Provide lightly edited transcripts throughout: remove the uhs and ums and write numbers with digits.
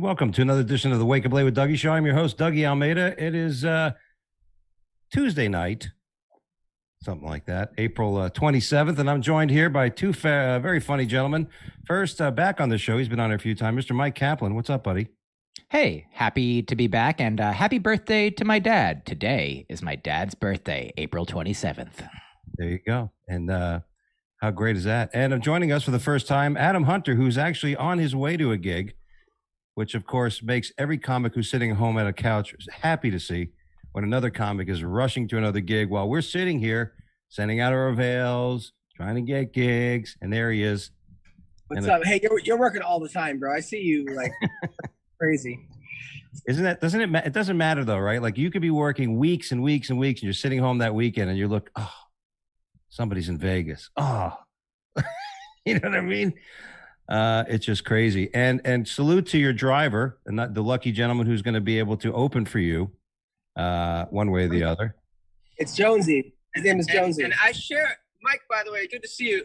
welcome to another edition of the Wake Up Late with Dougie Show. I'm your host, Dougie Almeida. It is Tuesday night, something like that, April 27th, and I'm joined here by two very funny gentlemen. First, back on the show, he's been on here a few times, Mr. Mike Kaplan. What's up, buddy? Hey, happy to be back, and happy birthday to my dad. Today is my dad's birthday, April 27th. There you go. And how great is that? And joining us for the first time, Adam Hunter, who's actually on his way to a gig, which, of course, makes every comic who's sitting home at a couch happy to see when another comic is rushing to another gig while we're sitting here sending out our avails, trying to get gigs, and there he is. What's up? Hey, you're working all the time, bro. I see you like crazy. It doesn't matter though, right? Like you could be working weeks and weeks and weeks and you're sitting home that weekend and you look, oh, somebody's in Vegas. Oh, you know what I mean? It's just crazy. And salute to your driver and not the lucky gentleman who's going to be able to open for you one way or the other. It's Jonesy. His name is Jonesy. And I share, Mike, by the way, good to see you.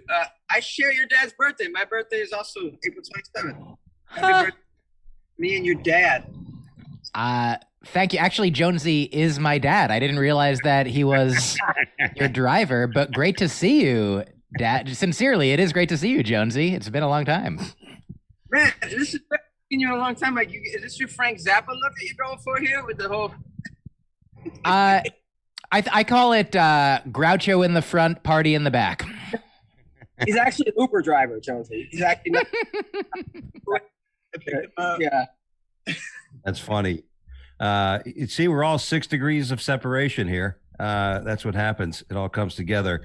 I share your dad's birthday. My birthday is also April 27th. Happy birthday, me and your dad. Thank you. Actually, Jonesy is my dad. I didn't realize that he was your driver, but great to see you, Dad. Sincerely, it is great to see you, Jonesy. It's been a long time. Man, this is been you a long time. Like, is this your Frank Zappa look that you're going for here with the whole? I call it Groucho in the front, party in the back. He's actually an Uber driver, Jonesy. He's actually not. Yeah. That's funny. See, we're all 6 degrees of separation here. That's what happens. It all comes together.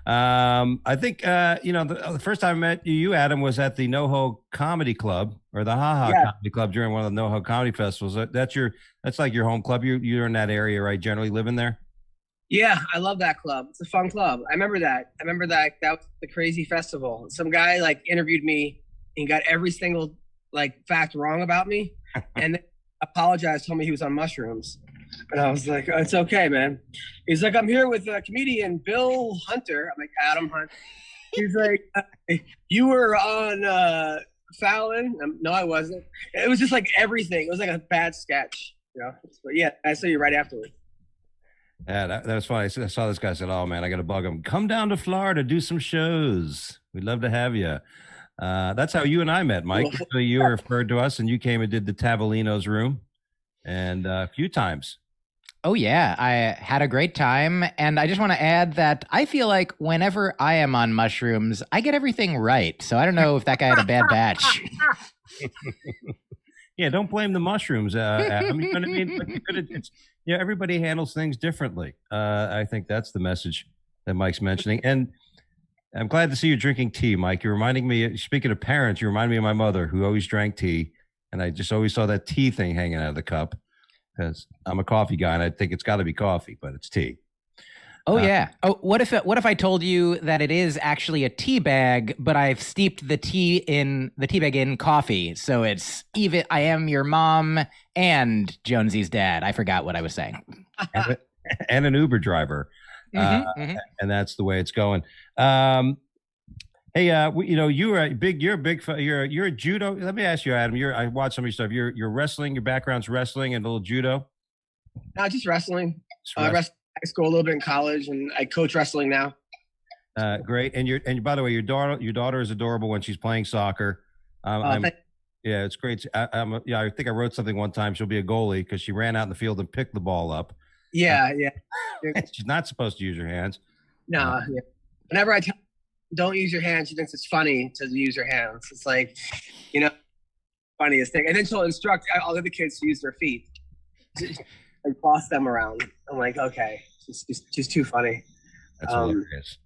I think, the first time I met you, Adam, was at the NoHo Comedy Club or the Comedy Club during one of the NoHo Comedy Festivals. That's like your home club. You're in that area, right? Generally living there? Yeah, I love that club. It's a fun club. I remember that. That was the crazy festival. Some guy like interviewed me and got every single like fact wrong about me. And then apologized, told me he was on mushrooms. And I was like, oh, it's okay, man. He's like, I'm here with comedian Bill Hunter. I'm like, Adam Hunter. He's like, you were on Fallon? No, I wasn't. It was just like everything. It was like a bad sketch. You know? But yeah, I saw you right afterwards. Yeah, that was funny. I saw this guy, said, oh, man, I got to bug him. Come down to Florida, do some shows. We'd love to have you. That's how you and I met, Mike. So you were referred to us, and you came and did the Tavolino's room, and a few times. Oh, yeah. I had a great time, and I just want to add that I feel like whenever I am on mushrooms, I get everything right. So I don't know if that guy had a bad batch. Yeah, don't blame the mushrooms. Adam. You know what I mean? Everybody handles things differently. I think that's the message that Mike's mentioning, and I'm glad to see you drinking tea, Mike. You're reminding me, speaking of parents, you remind me of my mother who always drank tea. And I just always saw that tea thing hanging out of the cup because I'm a coffee guy and I think it's got to be coffee, but it's tea. Oh, yeah. Oh, what if I told you that it is actually a tea bag, but I've steeped the tea bag in coffee. So it's even, I am your mom and Jonesy's dad. I forgot what I was saying. And an Uber driver. And that's the way it's going. Hey, you're a judo. Let me ask you, Adam. I watched some of your stuff. You're wrestling. Your background's wrestling and a little judo. No, just wrestling. I wrestled in high school, a little bit in college, and I coach wrestling now. Great. And by the way, your daughter is adorable when she's playing soccer. Yeah, it's great. I think I wrote something one time. She'll be a goalie because she ran out in the field and picked the ball up. Yeah. She's not supposed to use her hands. No. Yeah. Whenever I tell her, don't use your hands, she thinks it's funny to use your hands. It's like, funniest thing. And then she'll instruct all the other kids to use their feet. And boss them around. I'm like, okay, she's too funny. That's hilarious.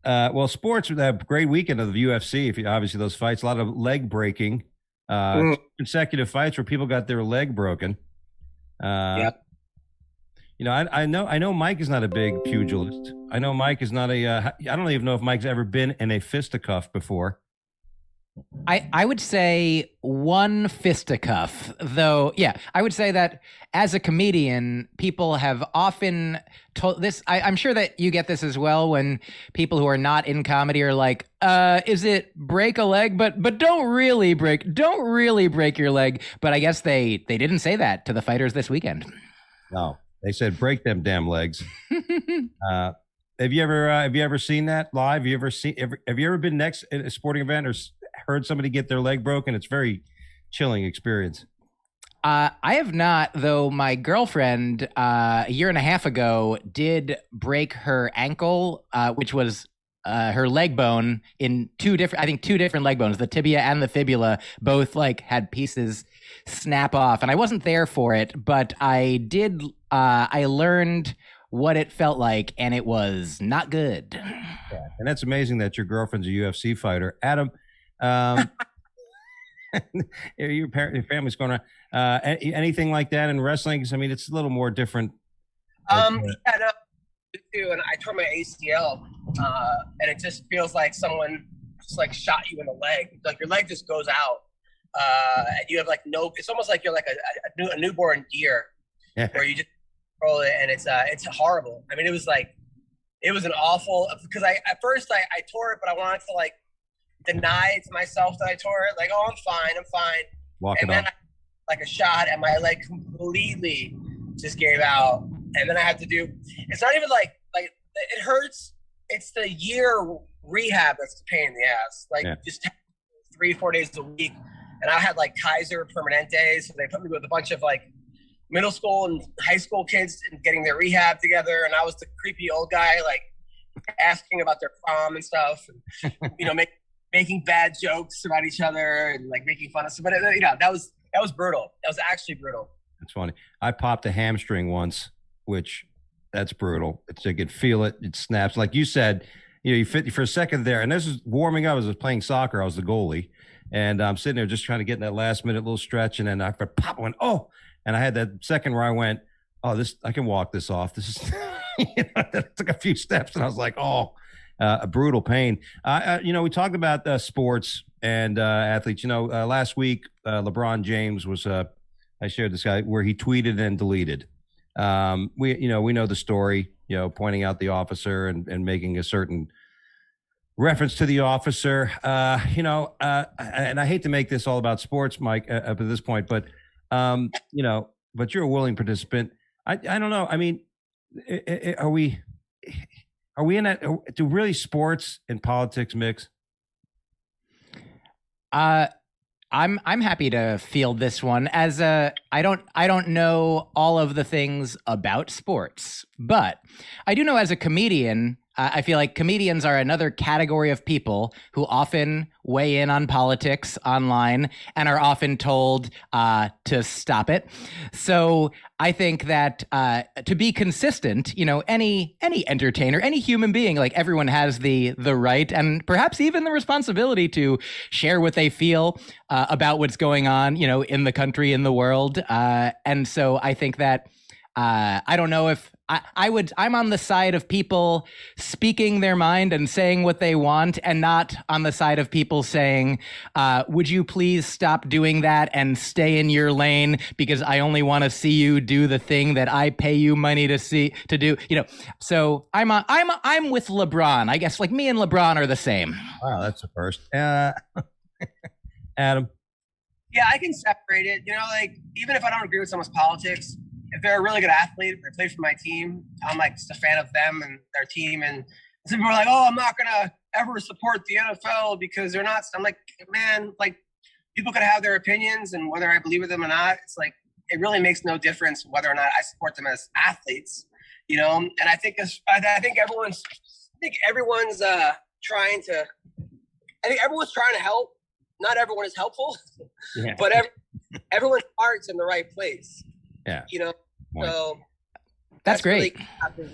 Well, sports with that great weekend of the UFC. Obviously those fights, a lot of leg breaking, consecutive fights where people got their leg broken. Yep. I know Mike is not a big pugilist. I know Mike is not I don't even know if Mike's ever been in a fisticuff before. I would say one fisticuff, though. Yeah, I would say that as a comedian, people have often told this. I'm sure that you get this as well when people who are not in comedy are like, is it break a leg? But don't really break your leg. But I guess they didn't say that to the fighters this weekend. No, they said break them damn legs. Have you ever seen that live? Have you ever been next at a sporting event or heard somebody get their leg broken? It's very chilling experience. I have not, though. My girlfriend, a year and a half ago, did break her ankle, which was her leg bone in two different leg bones, the tibia and the fibula, both like had pieces snap off. And I wasn't there for it, but I did. I learned what it felt like, and it was not good. Yeah. And that's amazing that your girlfriend's a UFC fighter, Adam. Your family's going around. Anything like that in wrestling? 'Cause, I mean, it's a little more different. Yeah, no, too, and I tore my ACL, and it just feels like someone just like shot you in the leg. Like your leg just goes out, and you have like no. It's almost like you're like a newborn deer, where you just control it, and it's horrible. I mean, it was an awful, because at first I tore it, but I wanted to like deny to myself that I tore it. Like, oh, I'm fine. Walk and it then off. like a shot, and my leg completely just gave out. And then I had to do. It's not even like it hurts. It's the year rehab that's the pain in the ass. Like just 3-4 days a week, and I had like Kaiser Permanente, so they put me with a bunch of like middle school and high school kids and getting their rehab together, and I was the creepy old guy like asking about their prom and stuff, and making bad jokes about each other and like making fun of somebody. That was brutal. That was actually brutal. It's funny. I popped a hamstring once, which that's brutal. You could feel it. It snaps. Like you said, you fit for a second there. And this is warming up. I was playing soccer. I was the goalie. And I'm sitting there just trying to get in that last minute little stretch. And then I pop, went, oh. And I had that second where I went, oh, I can walk this off. This is, that took a few steps. And I was like, oh, a brutal pain. We talked about sports and athletes. Last week, LeBron James was, I shared this guy where he tweeted and deleted. We know the story, pointing out the officer and making a certain reference to the officer. And I hate to make this all about sports, Mike, up at this point, but but you're a willing participant. I don't know. I mean, are we in that? Do really sports and politics mix? I'm happy to field this one. I don't know all of the things about sports, but I do know as a comedian, I feel like comedians are another category of people who often weigh in on politics online and are often told to stop it. So I think that to be consistent, any entertainer, any human being, like everyone has the right and perhaps even the responsibility to share what they feel about what's going on, in the country, in the world. And so I think that I don't know if I'm on the side of people speaking their mind and saying what they want, and not on the side of people saying, would you please stop doing that and stay in your lane because I only want to see you do the thing that I pay you money to do. So I'm with LeBron. I guess like me and LeBron are the same. Wow, that's the first. Adam. Yeah, I can separate it. Like even if I don't agree with someone's politics, if they're a really good athlete or play for my team, I'm like just a fan of them and their team. And some people are like, oh, I'm not going to ever support the NFL because they're not. I'm like, man, like people could have their opinions, and whether I believe with them or not, it's like, it really makes no difference whether or not I support them as athletes, and I think everyone's trying to help. Not everyone is helpful, but everyone's heart's in the right place. Yeah. So that's great. Really,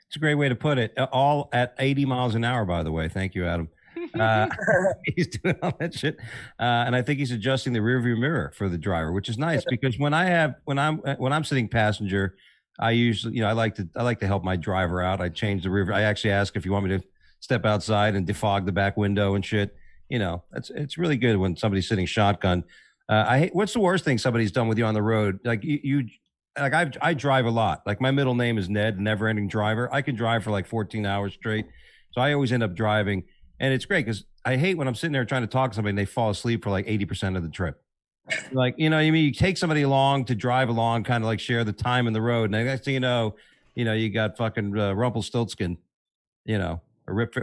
it's a great way to put it. All at 80 miles an hour, by the way. Thank you, Adam. He's doing all that shit. And I think he's adjusting the rearview mirror for the driver, which is nice because when I'm sitting passenger, I usually, I like to help my driver out. I change the rear. I actually ask if you want me to step outside and defog the back window and shit. it's really good when somebody's sitting shotgun. I hate. What's the worst thing somebody's done with you on the road? Like like I drive a lot. Like my middle name is Ned, never ending driver. I can drive for like 14 hours straight. So I always end up driving. And it's great because I hate when I'm sitting there trying to talk to somebody and they fall asleep for like 80% of the trip. Like, you take somebody along to drive along, kind of like share the time in the road. And the next thing you got fucking Rumpelstiltskin, or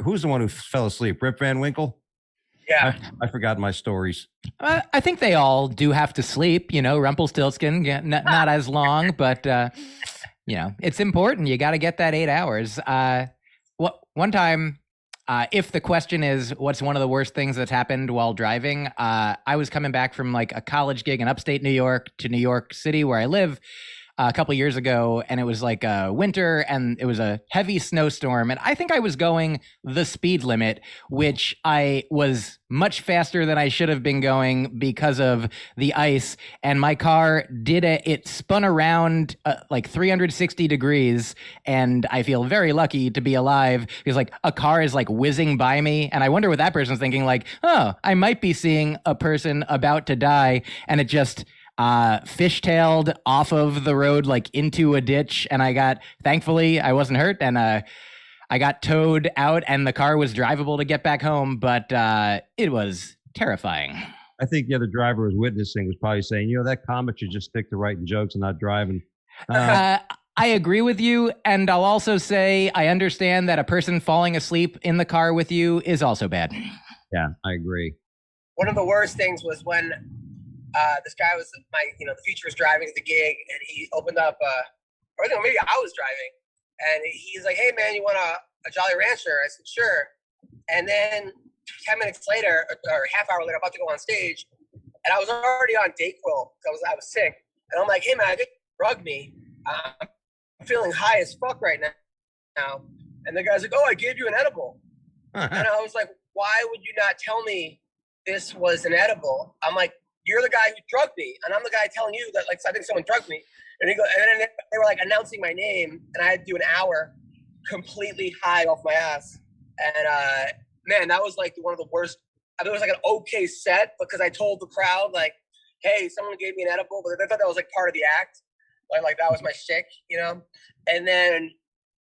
who's the one who fell asleep? Rip Van Winkle? Yeah. I forgot my stories. I think they all do have to sleep, Rumpelstiltskin, not as long, but, it's important. You got to get that 8 hours. One time, if the question is what's one of the worst things that's happened while driving, I was coming back from like a college gig in upstate New York to New York City where I live a couple years ago, and it was like winter and it was a heavy snowstorm, and I think I was going the speed limit, which I was much faster than I should have been going because of the ice, and my car it spun around like 360 degrees, and I feel very lucky to be alive because like a car is like whizzing by me, and I wonder what that person's thinking, like, oh, I might be seeing a person about to die, and it just fishtailed off of the road like into a ditch, and thankfully I wasn't hurt, and I got towed out and the car was drivable to get back home, but it was terrifying. I think the other driver was witnessing, was probably saying, that comic should just stick to writing jokes and not driving. I agree with you, and I'll also say I understand that a person falling asleep in the car with you is also bad. Yeah, I agree. One of the worst things was when this guy was the future was driving to the gig, and he opened up, or maybe I was driving, and he's like, "Hey man, you want a Jolly Rancher?" I said, "Sure." And then 10 minutes later, or half hour later, I'm about to go on stage, and I was already on Dayquil because I was sick, and I'm like, "Hey man, I think you drugged me. I'm feeling high as fuck right now." And the guy's like, "Oh, I gave you an edible." And I was like, "Why would you not tell me this was an edible?" I'm like, "You're the guy who drugged me, and I'm the guy telling you that, like, I think someone drugged me." And and then they were like announcing my name, and I had to do an hour completely high off my ass. And man, that was like one of the worst. I mean, it was like an okay set because I told the crowd like, "Hey, someone gave me an edible," but they thought that was like part of the act, like that was my shtick, And then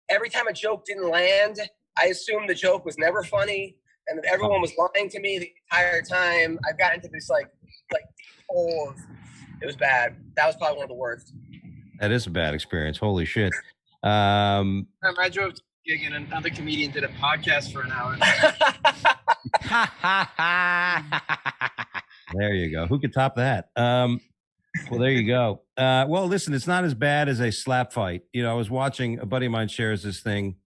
every time a joke didn't land, I assumed the joke was never funny, and that everyone was lying to me the entire time. I've gotten into this like hole. It was bad. That was probably one of the worst. That is a bad experience. Holy shit. I drove to a gig and another comedian did a podcast for an hour. There you go. Who could top that? Well, there you go. Well, listen, it's not as bad as a slap fight. I was watching, a buddy of mine shares this thing,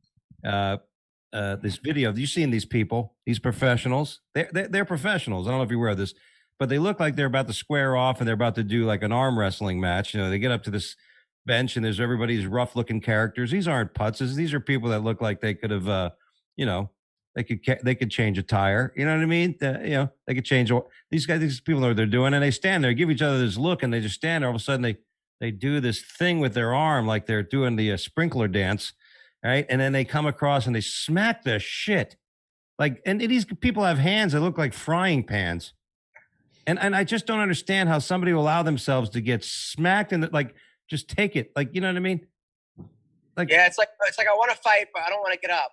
this video. You've seen these people, these professionals. They're professionals. I don't know if you're aware of this, but they look like they're about to square off and they're about to do like an arm wrestling match. They get up to this bench and there's everybody's rough looking characters. These aren't putzes. These are people that look like they could have, they could change a tire. You know what I mean? They could change. These people know what they're doing, and they stand there, give each other this look, and they just stand there. All of a sudden, they do this thing with their arm like they're doing the sprinkler dance, right? And then they come across and they smack the shit. And these people have hands that look like frying pans. And I just don't understand how somebody will allow themselves to get smacked and just take it. You know what I mean? Yeah, it's like I want to fight, but I don't want to get up.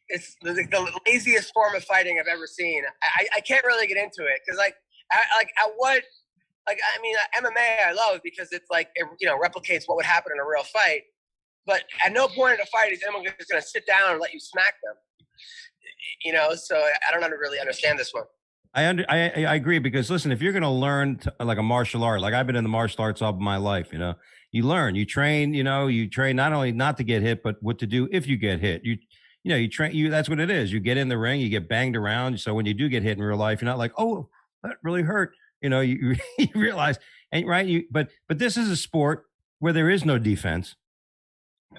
It's the laziest form of fighting I've ever seen. I can't really get into it because MMA I love because it's replicates what would happen in a real fight. But at no point in a fight is anyone just going to sit down and let you smack them. So I don't really understand this one. I agree because listen, if you're going to learn like a martial art, like I've been in the martial arts all my life, you learn, you train, you train not only not to get hit, but what to do if you get hit. You train, that's what it is. You get in the ring, you get banged around. So when you do get hit in real life, you're not like, oh, that really hurt. You realize, and right. But this is a sport where there is no defense.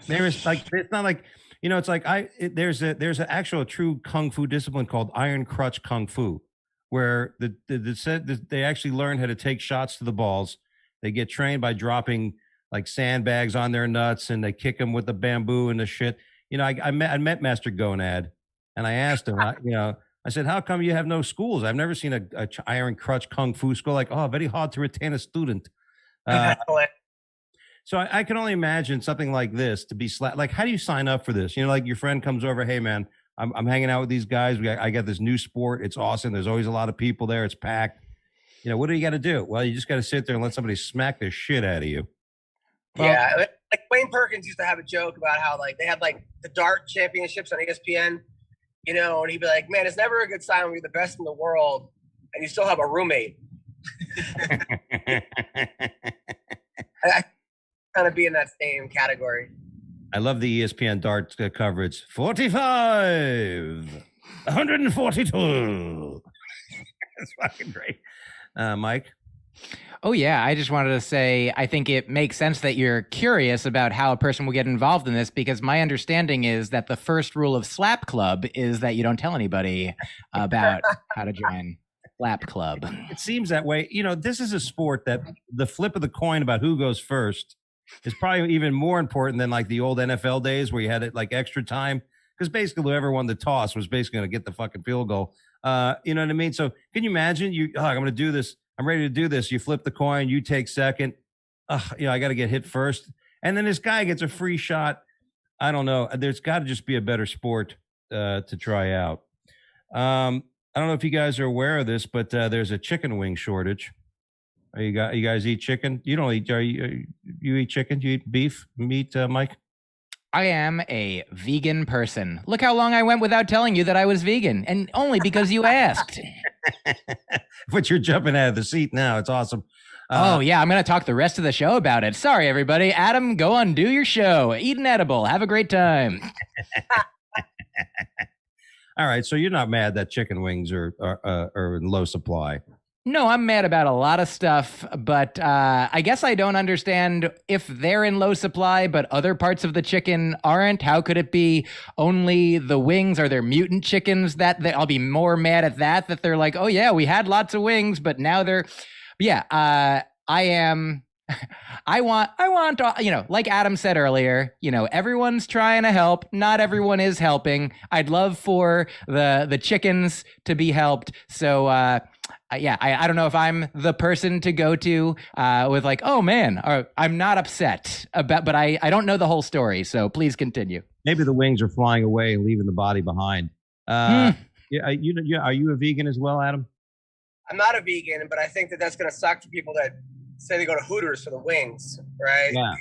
There is it's not like, it's like there's an actual true Kung Fu discipline called Iron Crutch Kung Fu, where they actually learn how to take shots to the balls. They get trained by dropping like sandbags on their nuts, and they kick them with the bamboo and the shit. I met Master Gonad, And I asked him, I said, how come you have no schools? I've never seen a iron crutch kung fu school. Like, oh, very hard to retain a student. So I can only imagine something like this to be like, how do you sign up for this? Like your friend comes over, hey man, I'm hanging out with these guys. I got this new sport. It's awesome. There's always a lot of people there. It's packed. What do you got to do? Well, you just got to sit there and let somebody smack the shit out of you. Well, yeah, like Wayne Perkins used to have a joke about how like they had like the dart championships on ESPN, and he'd be like, "Man, it's never a good sign when you're the best in the world and you still have a roommate." I kind of be in that same category. I love the ESPN dart coverage. 45, 142. That's fucking great. Mike? Oh, yeah. I just wanted to say, I think it makes sense that you're curious about how a person will get involved in this, because my understanding is that the first rule of Slap Club is that you don't tell anybody about how to join Slap Club. It seems that way. This is a sport that the flip of the coin about who goes first is probably even more important than like the old NFL days where you had it like extra time, because basically whoever won the toss was basically going to get the fucking field goal. You know what I mean? So can you imagine I'm going to do this. I'm ready to do this. You flip the coin, you take second. I got to get hit first. And then this guy gets a free shot. I don't know. There's got to just be a better sport to try out. I don't know if you guys are aware of this, but there's a chicken wing shortage. You guys eat chicken? You don't eat. You eat chicken? You eat beef meat, Mike? I am a vegan person. Look how long I went without telling you that I was vegan, and only because you asked. But you're jumping out of the seat now. It's awesome. Oh, yeah. I'm going to talk the rest of the show about it. Sorry, everybody. Adam, go on, do your show. Eat an edible. Have a great time. All right. So you're not mad that chicken wings are in low supply? No, I'm mad about a lot of stuff, but I guess I don't understand if they're in low supply, but other parts of the chicken aren't. How could it be only the wings? Are there mutant chickens I'll be more mad at that they're like, oh yeah, we had lots of wings, but now they're, yeah, I want, like Adam said earlier, everyone's trying to help. Not everyone is helping. I'd love for the chickens to be helped. So, I don't know if I'm the person to go to with like, oh man, I'm not upset about, but I don't know the whole story. So please continue. Maybe the wings are flying away and leaving the body behind. Yeah, are you a vegan as well, Adam? I'm not a vegan, but I think that's going to suck for people that say they go to Hooters for the wings, right? Yeah.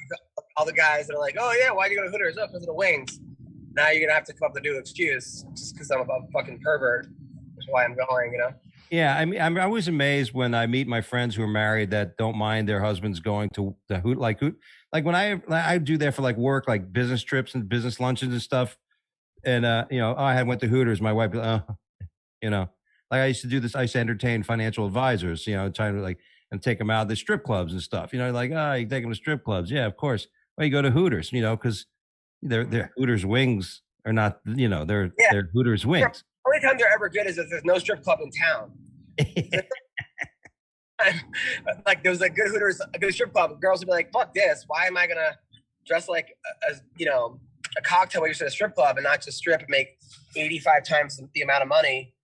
All the guys that are like, oh yeah, why do you go to Hooters? Oh, because of the wings. Now you're going to have to come up with a new excuse just because I'm a fucking pervert. That's why I'm going, Yeah, I mean, I'm always amazed when I meet my friends who are married that don't mind their husbands going to the like when I do that for like work, like business trips and business lunches and stuff. And I went to Hooters. My wife, like I used to do this. I used to entertain financial advisors, trying to like and take them out to the strip clubs and stuff. Like you take them to strip clubs. Yeah, of course. Well, you go to Hooters, because they're Hooters wings are not, they're Hooters wings. The only time they're ever good is if there's no strip club in town. Like there was a good Hooters, a good strip club. Girls would be like, "Fuck this! Why am I gonna dress like a cocktail waitress at a strip club and not just strip and make 85 times the amount of money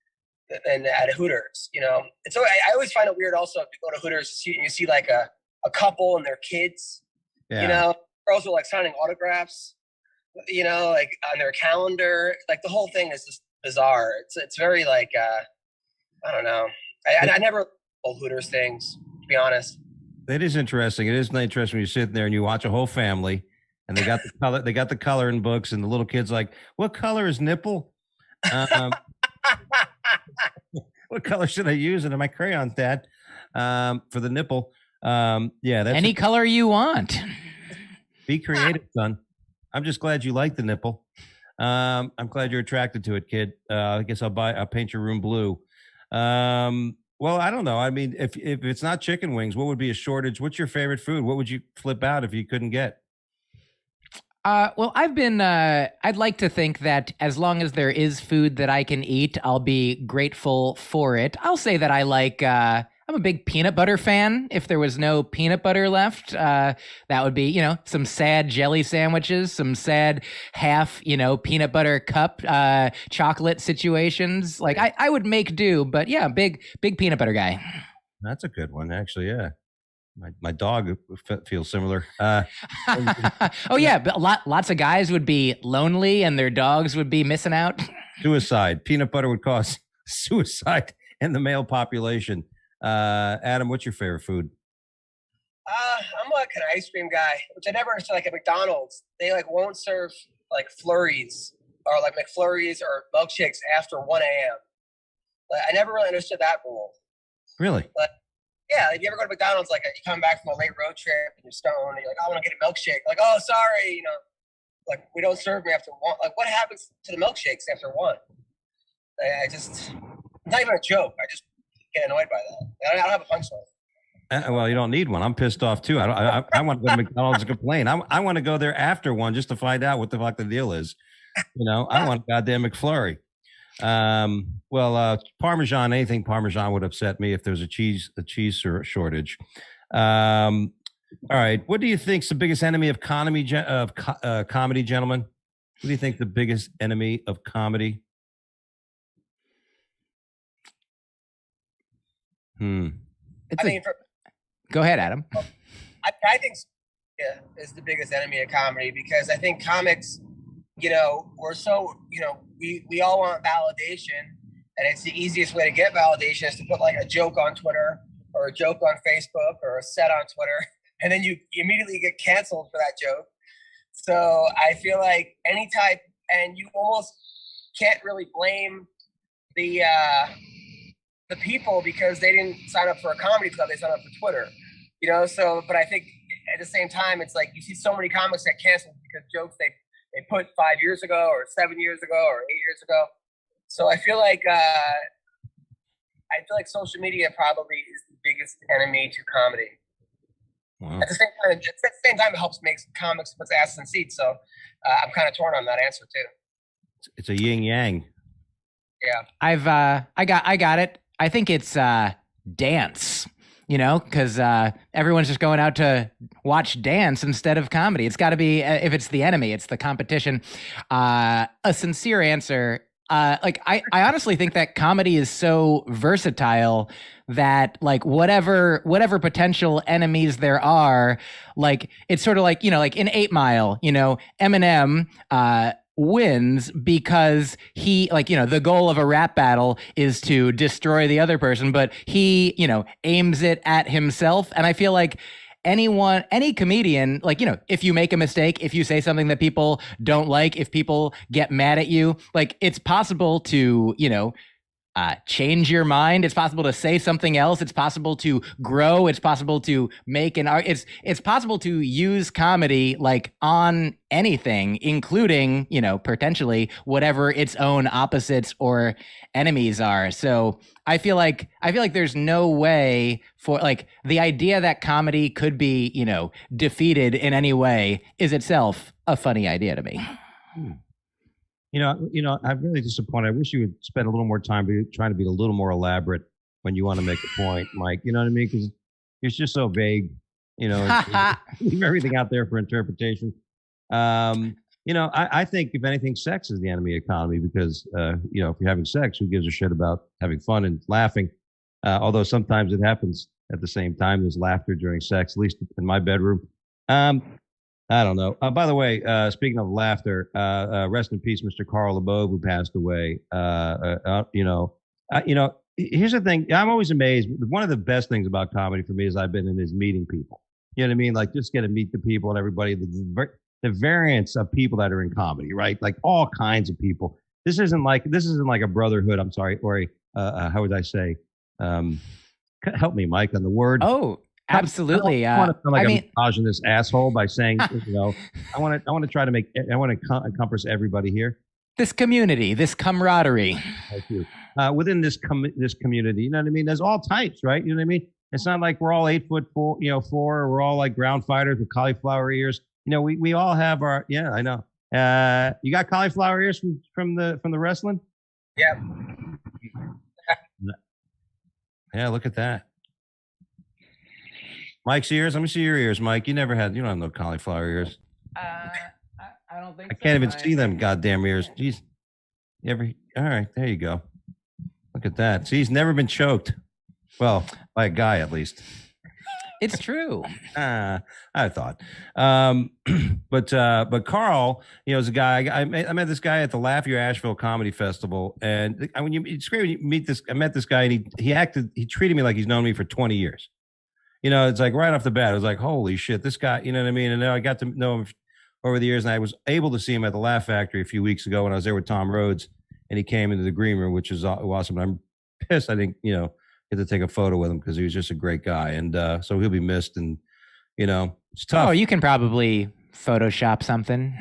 than at a Hooters?" And so I always find it weird. Also, if you go to Hooters, you see like a couple and their kids. Yeah. Girls are like signing autographs. Like on their calendar. Like the whole thing is just bizarre. It's very like I don't know. I never old Hooters things, to be honest. It is interesting. It is interesting when you sit there and you watch a whole family and they got the color. They got the coloring books, and the little kid's like, "What color is nipple? What color should I use? And my crayons, Dad, for the nipple." Yeah, that's any color you want. Be creative, son. I'm just glad you like the nipple. I'm glad you're attracted to it, kid. I guess I'll paint your room blue. Well, I don't know. I mean, if it's not chicken wings, what would be a shortage? What's your favorite food? What would you flip out if you couldn't get? Well, I'd like to think that as long as there is food that I can eat, I'll be grateful for it. I'll say that I I'm a big peanut butter fan. If there was no peanut butter left, that would be, some sad jelly sandwiches, some sad half, peanut butter cup chocolate situations. Like I would make do, but yeah, big peanut butter guy. That's a good one, actually. Yeah. My dog feels similar. Oh yeah, but lots of guys would be lonely and their dogs would be missing out. Suicide. Peanut butter would cause suicide in the male population. Adam, what's your favorite food? I'm like an ice cream guy, which I never understood. Like at McDonald's, they like won't serve like flurries or like McFlurries or milkshakes after 1 a.m. Like I never really understood that rule. Really? But yeah, like you ever go to McDonald's, like you come back from a late road trip and you're stoned and you're like, I want to get a milkshake. Like, oh, sorry, like we don't serve me after 1. Like what happens to the milkshakes after 1? It's not even a joke. I just get annoyed by that. I don't have a punchline. Well, you don't need one. I'm pissed off too. I want to go to McDonald's to complain. I want to go there after 1 just to find out what the fuck the deal is. I want a goddamn McFlurry. Parmesan, anything Parmesan would upset me if there's a cheese shortage. All right. What do you think's the biggest enemy of comedy, gentlemen? What do you think the biggest enemy of comedy? Go ahead, Adam. I think is the biggest enemy of comedy because I think comics, we're so, we all want validation, and it's the easiest way to get validation is to put like a joke on Twitter or a joke on Facebook or a set on Twitter, and then you immediately get canceled for that joke. So I feel like any type, and you almost can't really blame the people because they didn't sign up for a comedy club, they signed up for Twitter, so, but I think at the same time, it's like you see so many comics that cancel because jokes they put 5 years ago or 7 years ago or 8 years ago. So I feel like social media probably is the biggest enemy to comedy. Wow. At the same time, it helps make comics puts ass in seats. So I'm kind of torn on that answer too. It's a yin yang. Yeah. I got it. I think it's dance. Because everyone's just going out to watch dance instead of comedy. It's got to be, if it's the enemy, it's the competition. A sincere answer. I honestly think that comedy is so versatile that like whatever potential enemies there are, like it's sort of like, like in 8 Mile, Eminem, wins because he the goal of a rap battle is to destroy the other person, but he aims it at himself. And I feel like any comedian, if you make a mistake, if you say something that people don't like, if people get mad at you, like it's possible to change your mind. It's possible to say something else. It's possible to grow. It's possible to make an art. It's possible to use comedy like on anything, including, potentially whatever its own opposites or enemies are. So I feel like there's no way for like the idea that comedy could be, defeated in any way is itself a funny idea to me. I'm really disappointed. I wish you would spend a little more time trying to be a little more elaborate when you want to make a point, Mike. You know what I mean? Because it's just so vague. Leave everything out there for interpretation. I think if anything, sex is the enemy of comedy because, if you're having sex, who gives a shit about having fun and laughing? Although sometimes it happens at the same time. There's laughter during sex, at least in my bedroom. I don't know. By the way, speaking of laughter, rest in peace, Mr. Carl LeBeau, who passed away. Here's the thing. I'm always amazed. One of the best things about comedy for me is meeting people. You know what I mean? Like just get to meet the people and everybody, the variance of people that are in comedy, right? Like all kinds of people. This isn't like a brotherhood. I'm sorry, or how would I say? Help me, Mike, on the word. Oh. Absolutely. I want to sound like a misogynist asshole by saying, I want to encompass everybody here. This community, this camaraderie. Thank you. Within this community, you know what I mean? There's all types, right? You know what I mean? It's not like we're all 8'4", or we're all like ground fighters with cauliflower ears. We all have our, yeah, I know. You got cauliflower ears from the wrestling? Yeah. Yeah, look at that. Mike's ears. Let me see your ears, Mike. You don't have no cauliflower ears. I don't think I can't even see them goddamn ears. Jeez. All right, there you go. Look at that. See, he's never been choked. Well, by a guy at least. It's true. I thought. But Carl, is a guy. I met this guy at the Laugh Your Asheville Comedy Festival, and it's great when you meet this. I met this guy, and he treated me like he's known me for 20 years. It's like right off the bat, I was like, holy shit, this guy. You know what I mean? And then I got to know him over the years, and I was able to see him at the Laugh Factory a few weeks ago when I was there with Tom Rhodes, and he came into the green room, which is awesome. I'm pissed I didn't, get to take a photo with him because he was just a great guy, and so he'll be missed. And it's tough. Oh, you can probably Photoshop something.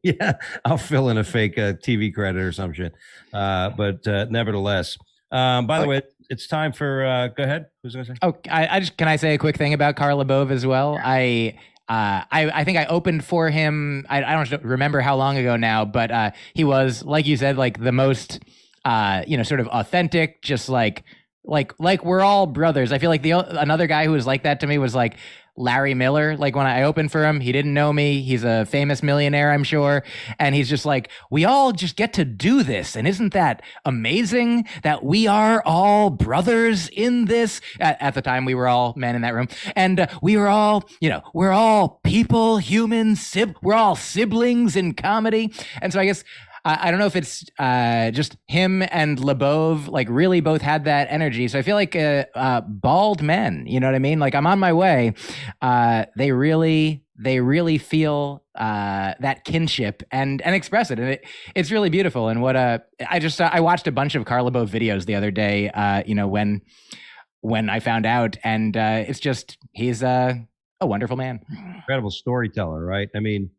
Yeah, I'll fill in a fake TV credit or some shit. But nevertheless, by the way, it's time for. Go ahead. Who's gonna say? Oh, can I say a quick thing about Carl LeBove as well? I think I opened for him. I don't remember how long ago now, but he was, like you said, like the most. Sort of authentic, just like we're all brothers. I feel like another guy who was like that to me was like Larry Miller. Like when I opened for him, he didn't know me. He's a famous millionaire, I'm sure. And he's just like, we all just get to do this. And isn't that amazing that we are all brothers in this? At the time, we were all men in that room. And we were all, we're all people, humans, we're all siblings in comedy. And so I guess I don't know if it's just him and LeBove, like really both had that energy. So I feel like bald men, you know what I mean? Like I'm on my way. They really feel that kinship and express it. And it's really beautiful. And I watched a bunch of Carl LeBove videos the other day, when I found out, and it's just, he's a wonderful man. Incredible storyteller, right? I mean,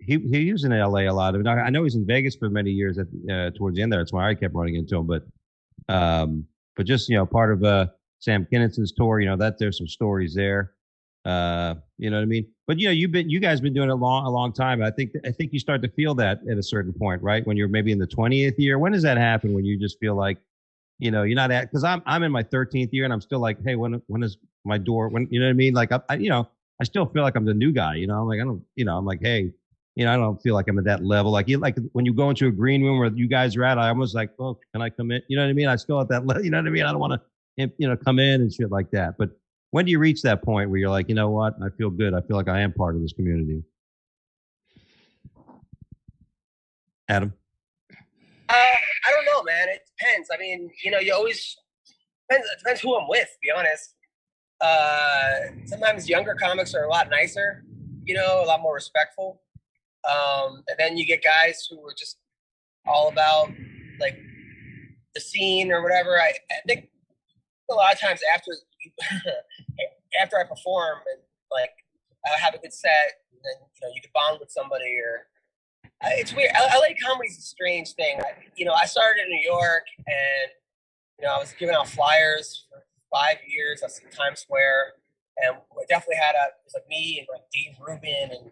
He was in LA a lot. I know he's in Vegas for many years. Towards the end there, that's why I kept running into him. But just part of Sam Kinnison's tour. That there's some stories there. You know what I mean? But you guys been doing it a long time. I think you start to feel that at a certain point, right? When you're maybe in the 20th year. When does that happen? When you just feel like, you're not at, because I'm in my 13th year and I'm still like, hey, when is my door? When, you know what I mean? Like I still feel like I'm the new guy. I'm like I'm like, hey. I don't feel like I'm at that level. Like when you go into a green room where you guys are at, I almost like, oh, can I come in? You know what I mean? I still at that level. You know what I mean? I don't want to, come in and shit like that. But when do you reach that point where you're like, you know what? I feel good. I feel like I am part of this community. Adam? I don't know, man. It depends. I mean, you always depends who I'm with, to be honest. Sometimes younger comics are a lot nicer, a lot more respectful. And then you get guys who are just all about like the scene or whatever. I think a lot of times after I perform and like I have a good set, and then you can bond with somebody or it's weird. LA comedy is a strange thing. I started in New York and I was giving out flyers for 5 years. I was in Times Square, and we definitely had it was like me and like Dave Rubin and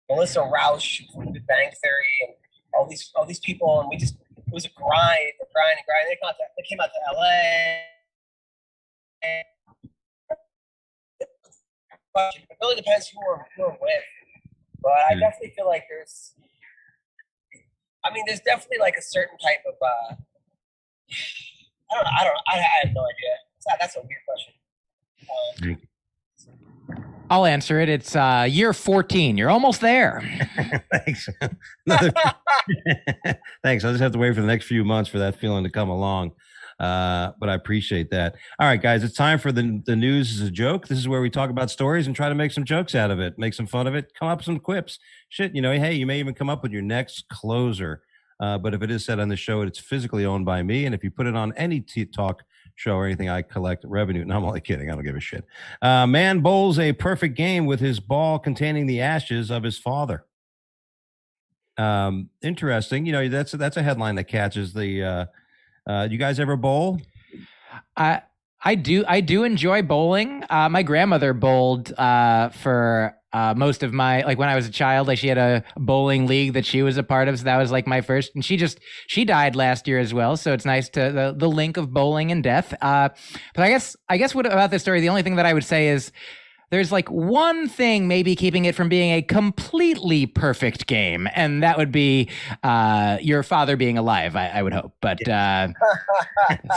Melissa Rauch from Big Bang Theory and all these people, and it was a grind. They came out to LA. It really depends who we're with, but I definitely feel like there's definitely like a certain type of I have no idea. That's a weird question. I'll answer it. It's year 14. You're almost there. Thanks. Thanks. I'll just have to wait for the next few months for that feeling to come along. But I appreciate that. All right, guys, it's time for the news is a joke. This is where we talk about stories and try to make some jokes out of it, make some fun of it, come up with some quips. Shit, hey, you may even come up with your next closer. But if it is said on the show, it's physically owned by me. And if you put it on any talk show or anything, I collect revenue. No, I'm only kidding. I don't give a shit. Man bowls a perfect game with his ball containing the ashes of his father. Interesting. That's a headline that catches the. You guys ever bowl? I do enjoy bowling. My grandmother bowled for most of my, like when I was a child, like she had a bowling league that she was a part of. So that was like my first, and she died last year as well. So it's nice to the link of bowling and death. But I guess what about this story? The only thing that I would say is there's like one thing maybe keeping it from being a completely perfect game, and that would be your father being alive, I would hope. But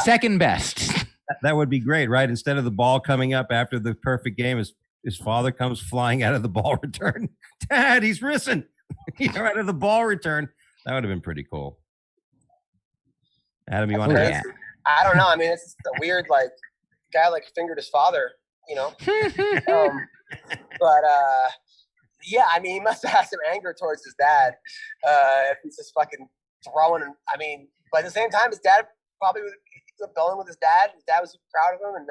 second best. That would be great, right? Instead of the ball coming up after the perfect game, his father comes flying out of the ball return. Dad, he's risen. Out of the ball return. That would have been pretty cool. Adam, you want to add? I don't know. I mean, it's just a weird, like, guy like fingered his father, but yeah, I mean, he must have had some anger towards his dad if he's just fucking throwing him. I mean, but at the same time, his dad probably was bowling with his dad. His dad was proud of him, and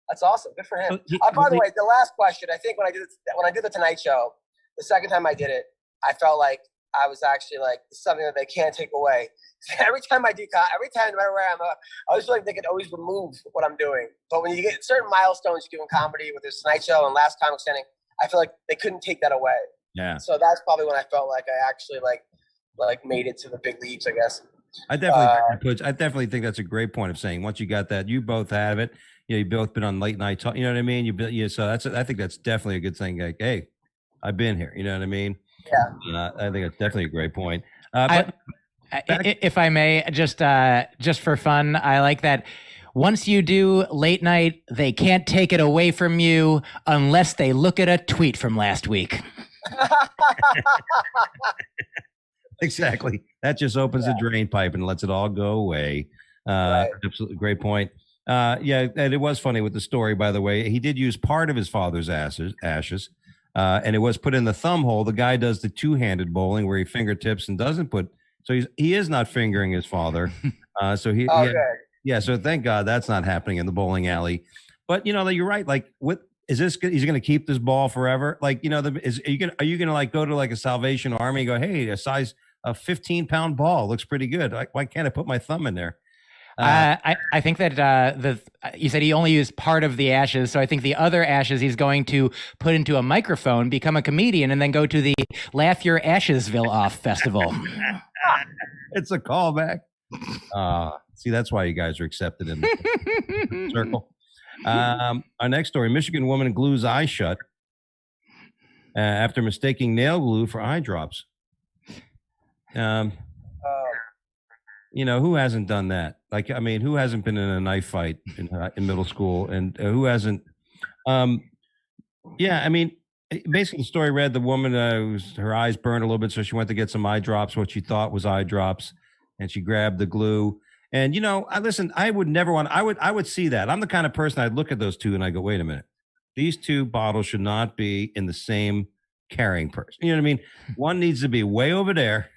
that's awesome. Good for him. By the way, the last question, I think when I did the Tonight Show, the second time I did it, I felt like I was actually like something that they can't take away. Every time, no matter where I'm, I always feel like they could always remove what I'm doing. But when you get certain milestones you do in comedy with this Tonight Show and Last Comic Standing, I feel like they couldn't take that away. Yeah. So that's probably when I felt like I actually like made it to the big leagues, I guess. I definitely think that's a great point of saying once you got that, you both have it. You both been on late night talk. You know what I mean? So I think that's definitely a good thing. Like, hey, I've been here. You know what I mean? Yeah. I think it's definitely a great point. If I may, just for fun, I like that. Once you do late night, they can't take it away from you unless they look at a tweet from last week. Exactly. That just opens the drain pipe and lets it all go away. Right. Absolutely great point. Yeah, and it was funny with the story, by the way. He did use part of his father's ashes, and it was put in the thumb hole. The guy does the two-handed bowling where he fingertips and doesn't put. So he is not fingering his father. So so thank God that's not happening in the bowling alley. But you're right. Like, what is this? Is he going to keep this ball forever? Like, are you going to like go to like a Salvation Army and go, hey, a 15-pound ball looks pretty good. Like, why can't I put my thumb in there? I think that you said he only used part of the ashes, so I think the other ashes he's going to put into a microphone, become a comedian, and then go to the Laugh Your Ashesville Off festival. It's a callback. See, that's why you guys are accepted in the circle. Our next story: Michigan woman glues eye shut after mistaking nail glue for eye drops. Who hasn't done that? Like, I mean, who hasn't been in a knife fight in middle school, and who hasn't? Yeah, I mean, basically, the story read the woman her eyes burned a little bit, so she went to get some eye drops, what she thought was eye drops, and she grabbed the glue. And I would never want. I would see that. I'm the kind of person I'd look at those two and I go, wait a minute, these two bottles should not be in the same carrying purse. You know what I mean? One needs to be way over there.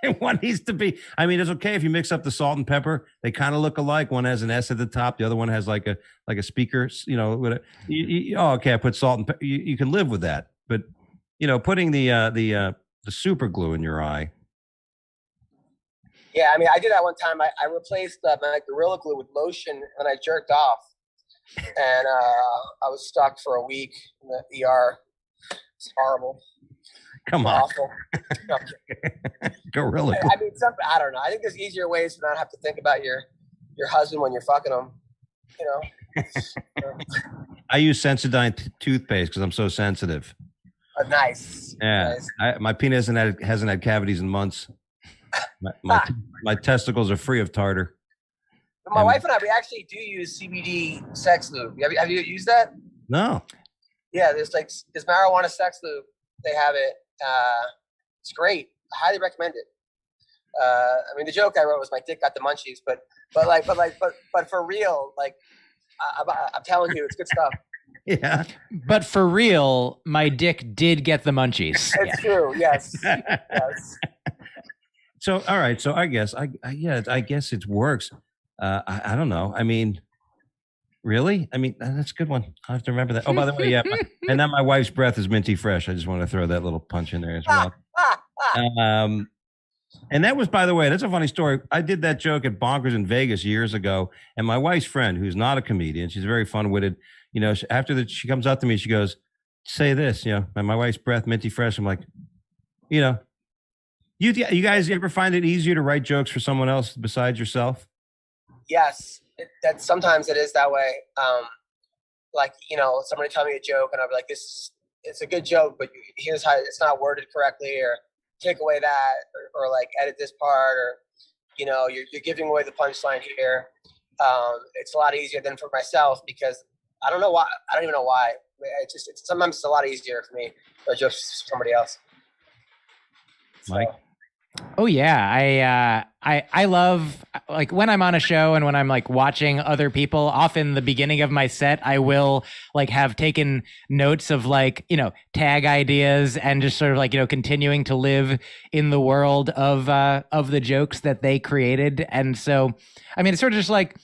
And one needs to be, I mean, it's okay if you mix up the salt and pepper. They kind of look alike. One has an S at the top. The other one has like a speaker, okay, I put salt and pepper. You can live with that. But, putting the super glue in your eye. Yeah, I mean, I did that one time. I replaced my Gorilla Glue with lotion and I jerked off. And I was stuck for a week in the ER. It's horrible. Come on. Awful. Gorilla. I mean, I don't know. I think there's easier ways to not have to think about your husband when you're fucking him. I use Sensodyne toothpaste because I'm so sensitive. Nice. Yeah. Nice. My penis hasn't had cavities in months. My testicles are free of tartar. My wife and I, we actually do use CBD sex lube. Have you used that? No. Yeah, there's marijuana sex lube. They have it. It's great. I highly recommend it. I mean, the joke I wrote was my dick got the munchies, but for real, like I'm telling you, it's good stuff. Yeah. But for real, my dick did get the munchies. It's true. Yes. Yes. So, all right. So I guess I guess it works. I don't know. I mean, really? I mean, that's a good one. I have to remember that. Oh, by the way, yeah. And now my wife's breath is minty fresh. I just want to throw that little punch in there as well. And that was, by the way, that's a funny story. I did that joke at Bonkers in Vegas years ago. And my wife's friend, who's not a comedian, she's very fun-witted. After that, she comes up to me, she goes, say this, and my wife's breath minty fresh. I'm like, you know, you guys ever find it easier to write jokes for someone else besides yourself? Yes, that sometimes it is that way. Like, somebody tell me a joke and I'll be like, it's a good joke, but here's how it's not worded correctly, or take away that, or like edit this part, or, you're giving away the punchline here. It's a lot easier than for myself because I don't know why. I don't even know why. Sometimes it's a lot easier for me to jokes for somebody else. Mike? Oh yeah, I love, like, when I'm on a show and when I'm like watching other people. Often the beginning of my set, I will like have taken notes of like tag ideas and just sort of like continuing to live in the world of the jokes that they created. And so, I mean, it's sort of just like,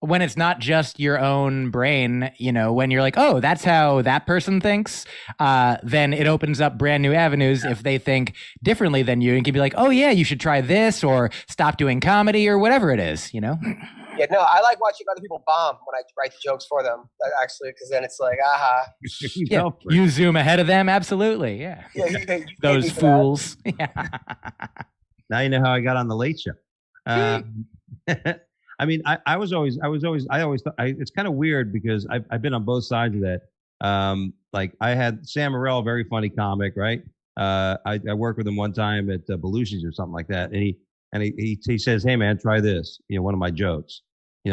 when it's not just your own brain, when you're like, oh, that's how that person thinks, then it opens up brand new avenues if they think differently than you, and can be like, oh yeah, you should try this, or stop doing comedy, or whatever it is, Yeah, no, I like watching other people bomb when I write the jokes for them, actually, because then it's like, aha. Yeah, you zoom ahead of them, absolutely, yeah. Yeah, you those fools. Yeah. Now you know how I got on the Late Show. I mean, I always thought it's kind of weird because I've been on both sides of that. Like I had Sam Morril, very funny comic, right? I worked with him one time at Belushi's or something like that, and he says, "Hey man, try this." One of my jokes.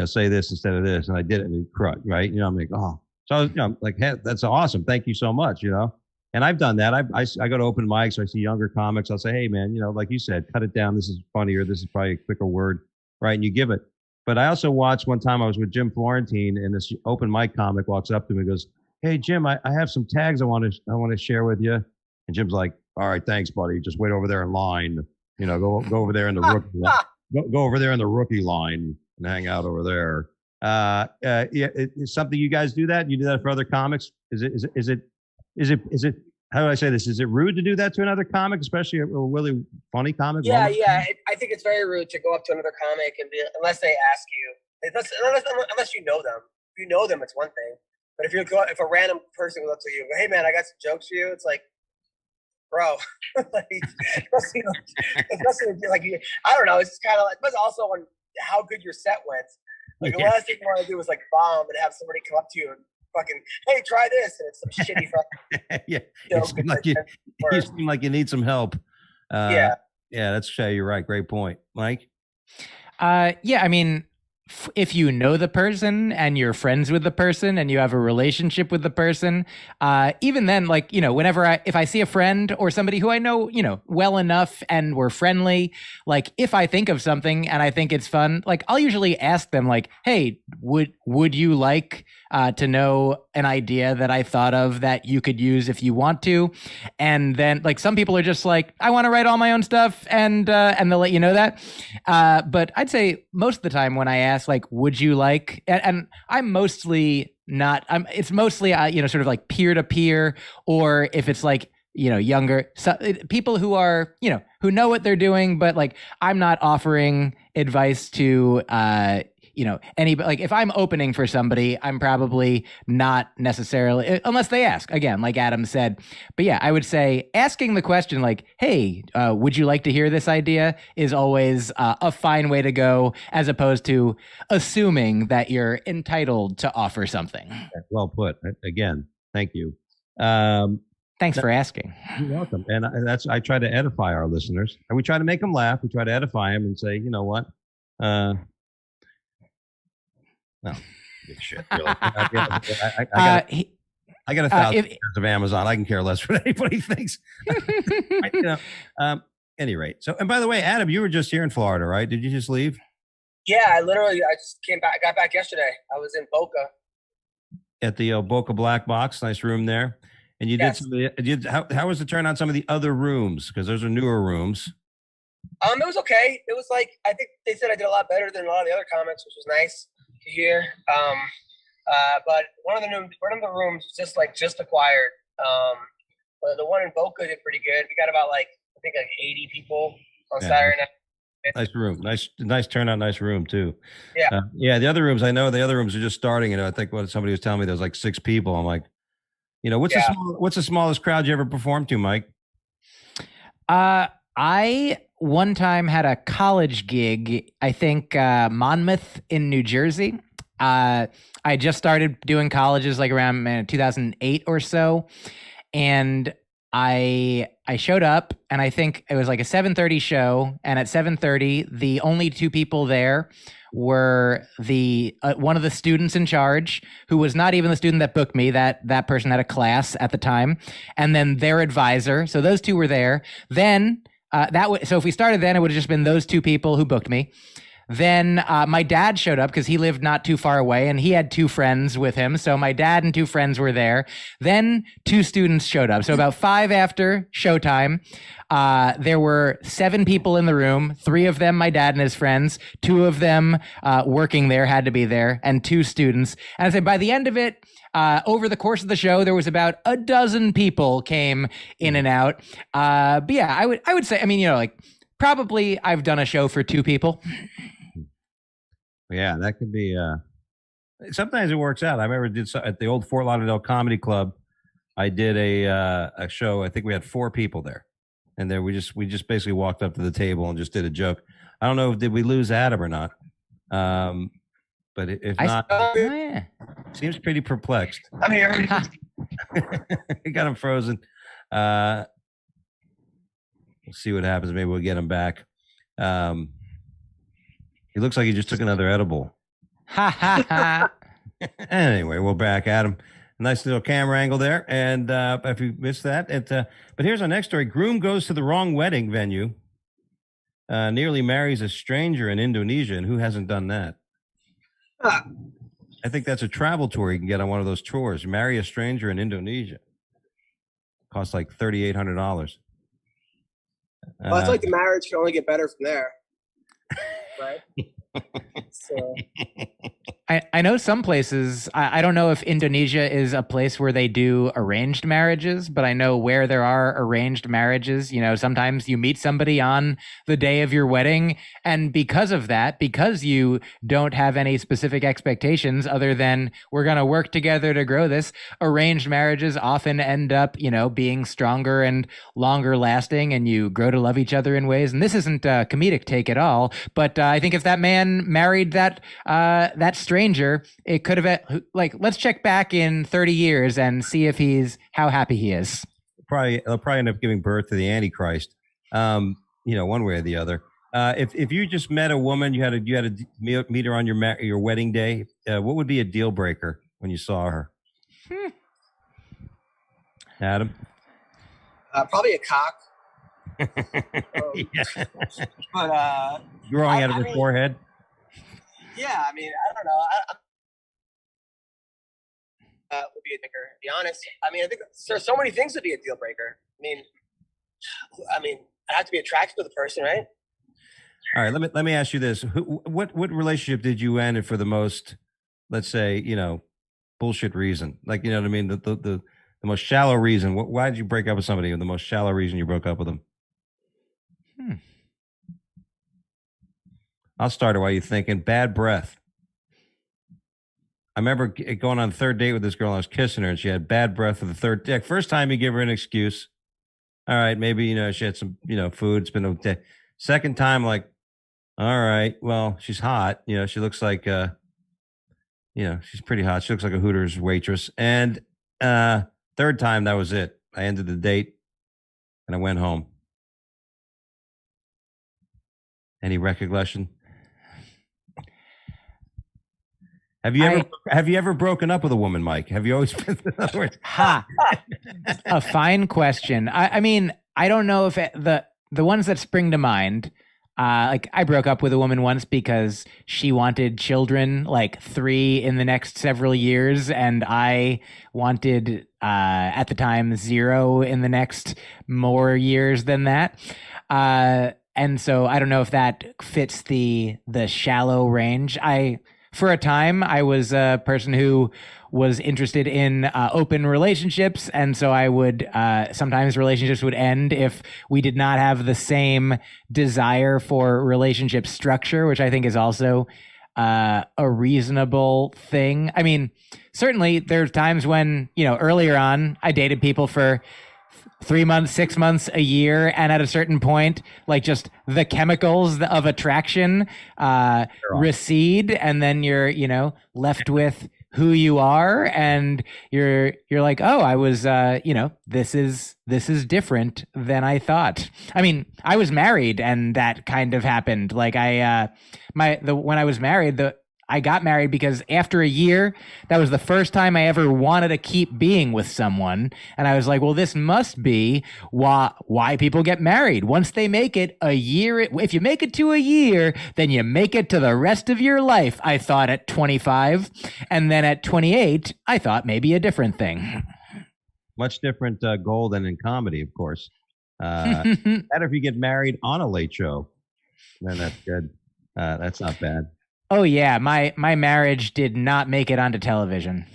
Say this instead of this, and I did it, and he crushed, right? I'm like, oh, so I was, like, hey, that's awesome, thank you so much, And I've done that. I go to open mics, I see younger comics, I'll say, hey man, like you said, cut it down. This is funnier. This is probably a quicker word, right? And you give it. But I also watched one time, I was with Jim Florentine, and this open mic comic walks up to me and goes, "Hey Jim, I have some tags I want to share with you." And Jim's like, "All right, thanks, buddy. Just wait over there in line. Go over there in the rookie, go over there in the rookie line and hang out over there." Yeah, it's something you guys do that. You do that for other comics. Is it? How do I say this? Is it rude to do that to another comic, especially a really funny comic? Yeah. I think it's very rude to go up to another comic and unless they ask you, unless you know them. If you know them, it's one thing. But if a random person goes up to you, "Hey man, I got some jokes for you," it's like, bro, like, especially like I don't know. It's just kind of like, but also on how good your set went. Like the last thing you want to do is like bomb and have somebody come up to you and fucking, "Hey, try this," and it's some shitty fucking. Yeah, you seem like you need some help. Yeah, that's you're right. Great point, Mike. Yeah, I mean, if you know the person and you're friends with the person and you have a relationship with the person, even then, like, whenever if I see a friend or somebody who I know, well enough and we're friendly, like if I think of something and I think it's fun, like I'll usually ask them like, "Hey, would you like to know an idea that I thought of that you could use if you want to?" And then like some people are just like, "I want to write all my own stuff," and they'll let you know that. But I'd say most of the time when I ask like, "Would you like?" and I'm mostly not. It's mostly sort of like peer to peer, or if it's like younger people who are who know what they're doing, but like I'm not offering advice to anybody. Like if I'm opening for somebody, I'm probably not necessarily, unless they ask again, like Adam said. But yeah, I would say asking the question like, "Hey, would you like to hear this idea?" is always a fine way to go, as opposed to assuming that you're entitled to offer something. Well put. Again, thank you. Thanks for asking. You're welcome. And I try to edify our listeners, and we try to make them laugh. We try to edify them and say, you know what? No, shit. Really. I got 1,000 shares of Amazon. I can care less what anybody thinks. Any rate. So, and by the way, Adam, you were just here in Florida, right? Did you just leave? Yeah, I just came back. I got back yesterday. I was in Boca. At the Boca Black Box, nice room there. And you did how was the turn on some of the other rooms? Because those are newer rooms. It was okay. It was like, I think they said I did a lot better than a lot of the other comics, which was nice to hear. But one of the rooms just acquired. But the one in Boca did pretty good. We got about 80 people on Saturday night. Nice room, nice turnout, nice room too. Yeah, the other rooms, I know the other rooms are just starting. I think what somebody was telling me, there's like 6 people. I'm like, You know, what's the smallest crowd you ever performed to, Mike? I one time had a college gig, I think Monmouth in New Jersey. I just started doing colleges like around 2008 or so. And I showed up, and I think it was like a 7:30 show. And at 7:30, the only two people there were the one of the students in charge, who was not even the student that booked me. That person had a class at the time, and then their advisor. So those two were there. Then so if we started then, it would have just been those two people who booked me. Then my dad showed up because he lived not too far away, and he had two friends with him. So my dad and two friends were there. Then two students showed up. So about 5 after showtime, there were 7 people in the room. 3 of them, my dad and his friends. 2 of them working there, had to be there, and 2 students. And I said by the end of it, over the course of the show, there was about a dozen people came in and out. But yeah, I would say, I mean, you know, like probably I've done a show for 2 people. Yeah, that could be. Sometimes it works out. I remember at the old Fort Lauderdale Comedy Club. I did a show. I think we had 4 people there, and then we just basically walked up to the table and just did a joke. I don't know, did we lose Adam or not? But if not, yeah. Seems pretty perplexed. I'm here. We got him frozen. We'll see what happens. Maybe we'll get him back. He looks like he just took another edible. Ha ha ha. Anyway, we're back, Adam. Nice little camera angle there. And if you missed that, but here's our next story. Groom goes to the wrong wedding venue. Nearly marries a stranger in Indonesia. And who hasn't done that? I think that's a travel tour you can get on one of those tours. Marry a stranger in Indonesia. Costs like $3,800. Well, it's like the marriage can only get better from there. Right. So. I know some places, I don't know if Indonesia is a place where they do arranged marriages, but I know where there are arranged marriages, you know, sometimes you meet somebody on the day of your wedding. And because of that, because you don't have any specific expectations other than we're going to work together to grow this, arranged marriages often end up, you know, being stronger and longer lasting, and you grow to love each other in ways. And this isn't a comedic take at all, but I think if that man married that stranger, it could have, like, let's check back in 30 years and see if how happy he is. They'll probably end up giving birth to the Antichrist, you know, one way or the other. If you just met a woman, you had to meet her on your wedding day, what would be a deal breaker when you saw her? Adam? Probably a cock. Yeah. But growing out of her forehead. Yeah, I mean, I don't know. Would be a deal breaker, to be honest. I mean, I think there's so many things would be a deal breaker. I mean, I have to be attracted to the person, right? All right, let me ask you this: what relationship did you end for the most, let's say, you know, bullshit reason? Like, you know what I mean? The most shallow reason. Why did you break up with somebody? The most shallow reason you broke up with them? I'll start it while you're thinking. Bad breath. I remember going on the 3rd date with this girl, and I was kissing her, and she had bad breath for the 3rd day. First time you give her an excuse. All right, maybe, you know, she had some, you know, food. It's been a day. Second time, like, all right, well, she's hot. You know, she looks like, you know, she's pretty hot. She looks like a Hooters waitress. And 3rd time, that was it. I ended the date, and I went home. Any recollection? Have you ever broken up with a woman, Mike? Have you always been, in other words? A fine question. I mean, I don't know if the ones that spring to mind, like I broke up with a woman once because she wanted children, like 3 in the next several years, and I wanted at the time 0 in the next more years than that. And so I don't know if that fits the shallow range. For a time, I was a person who was interested in open relationships. And so I would, sometimes relationships would end if we did not have the same desire for relationship structure, which I think is also a reasonable thing. I mean, certainly there's times when, earlier on I dated people for 3 months, 6 months, a year, and at a certain point, like just the chemicals of attraction recede, and then you're, left with who you are, and you're like, oh, I was, this is different than I thought. I mean, I was married, and that kind of happened. Like when I was married, I got married because after a year, that was the first time I ever wanted to keep being with someone. And I was like, well, this must be why people get married. Once they make it a year, if you make it to a year, then you make it to the rest of your life, I thought at 25. And then at 28, I thought maybe a different thing. Much different goal than in comedy, of course. Better if you get married on a late show, then that's good. That's not bad. Oh yeah, my marriage did not make it onto television.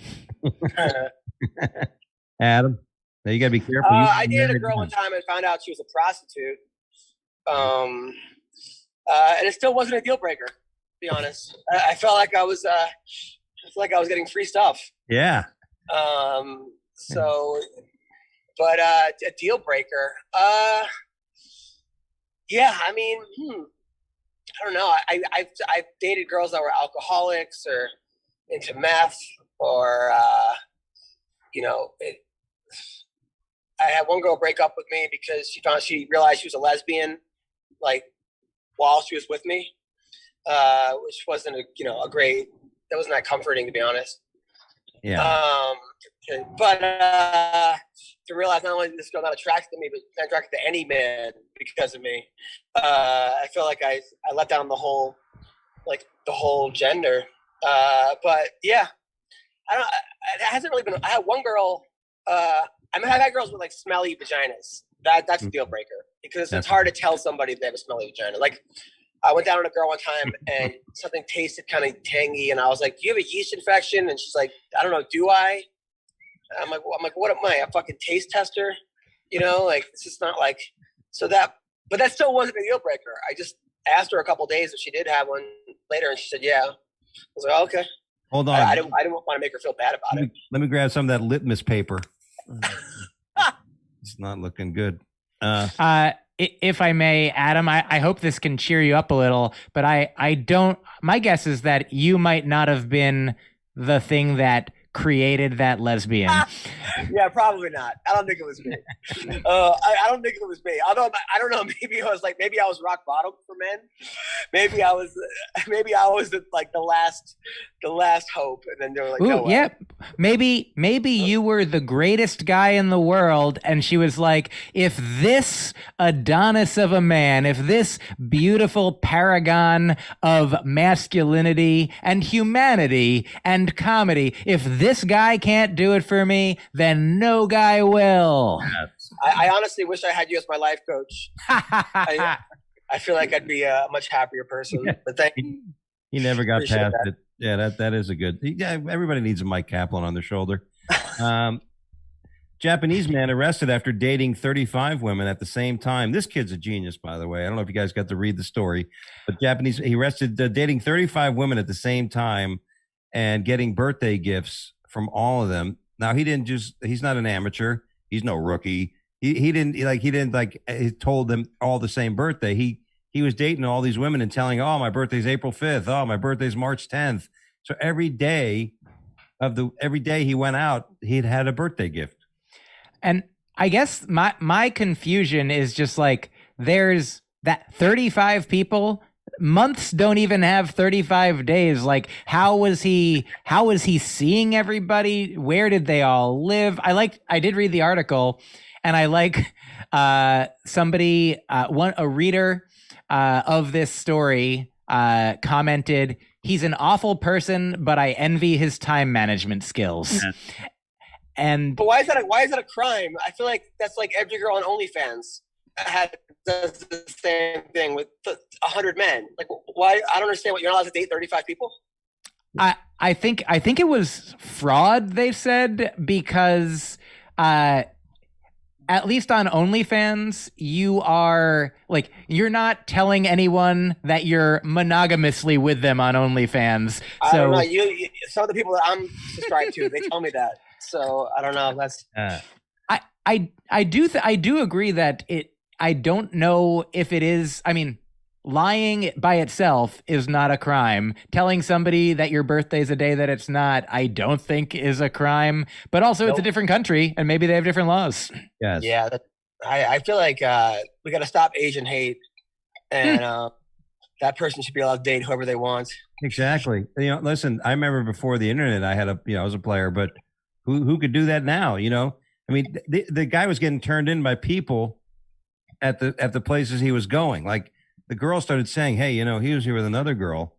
Adam, now you gotta be careful. I dated a girl one time and found out she was a prostitute. And it still wasn't a deal breaker, to be honest. I felt like I was getting free stuff. Yeah. But a deal breaker. Yeah, I mean, I don't know. I've dated girls that were alcoholics or into meth, or I had one girl break up with me because she realized she was a lesbian, like while she was with me, which wasn't a great. That wasn't that comforting, to be honest. Yeah. But to realize not only is this girl not attracted to me, but not attracted to any man because of me, I feel like I let down the whole gender. But yeah, it hasn't really been. I had one girl. I've had girls with like smelly vaginas. That's a deal breaker because it's hard to tell somebody they have a smelly vagina. Like I went down on a girl one time and something tasted kind of tangy, and I was like, "Do you have a yeast infection?" And she's like, "I don't know. Do I?" I'm like, "What am I? A fucking taste tester?" Like this is not like so that. But that still wasn't a deal breaker. I just asked her a couple days if she did have one later, and she said, "Yeah." I was like, oh, "Okay." Hold on. I didn't want to make her feel bad about it. Let me grab some of that litmus paper. It's not looking good. If I may, Adam, I hope this can cheer you up a little, but I don't. My guess is that you might not have been the thing that created that lesbian. Yeah, probably not. I don't think it was me. I don't think it was me. Although I don't know. Maybe I was rock bottom for men. Maybe I was like the last hope, and then they were like, ooh, no way. Yeah, maybe you were the greatest guy in the world, and she was like, if this Adonis of a man, if this beautiful paragon of masculinity and humanity and comedy, if this guy can't do it for me, then no guy will. I honestly wish I had you as my life coach. I feel like I'd be a much happier person. Yeah. But thank you. He never got past it. Yeah, that is a good. Yeah, everybody needs a Mike Kaplan on their shoulder. Japanese man arrested after dating 35 women at the same time. This kid's a genius, by the way. I don't know if you guys got to read the story, but he arrested dating 35 women at the same time and getting birthday gifts from all of them. Now he's not an amateur. He's no rookie. He told them all the same birthday. He was dating all these women and telling, oh, my birthday's April 5th. Oh, my birthday's March 10th. So every day he went out, he'd had a birthday gift. And I guess my confusion is just like, there's that 35 people. Months don't even have 35 days. Like, how was he seeing everybody? Where did they all live? I did read the article, and I like a reader of this story commented, he's an awful person, but I envy his time management skills. Yeah. But why is that a crime? I feel like that's like every girl on OnlyFans does the same thing with 100 men. Like, why? I don't understand. What, you're not allowed to date 35 people? I think it was fraud, they said, because at least on OnlyFans, you are like, you're not telling anyone that you're monogamously with them on OnlyFans. I don't know. Some of the people that I'm subscribed to, they tell me that. So I don't know. That's. I do agree that I don't know if it is. I mean, lying by itself is not a crime. Telling somebody that your birthday is a day that it's not, I don't think is a crime. But also, It's a different country, and maybe they have different laws. Yes. Yeah. I feel like we got to stop Asian hate, and that person should be allowed to date whoever they want. Exactly. Listen, I remember before the internet, I was a player, but who could do that now? I mean, the guy was getting turned in by people at the places he was going. Like the girl started saying, "Hey, he was here with another girl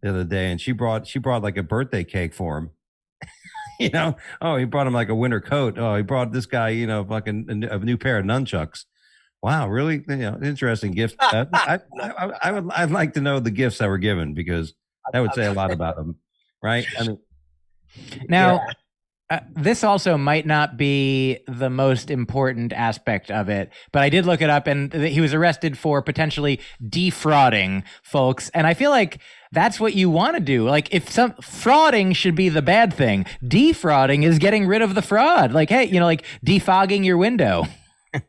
the other day, and she brought like a birthday cake for him." Oh, he brought him like a winter coat. Oh, he brought this guy, fucking a new pair of nunchucks. Wow, really? Interesting gift. I'd like to know the gifts that were given, because that would say a lot about them, right? I mean, now. Yeah. This also might not be the most important aspect of it, but I did look it up, and he was arrested for potentially defrauding folks. And I feel like that's what you want to do. Like, if frauding should be the bad thing, defrauding is getting rid of the fraud. Like, hey, like defogging your window.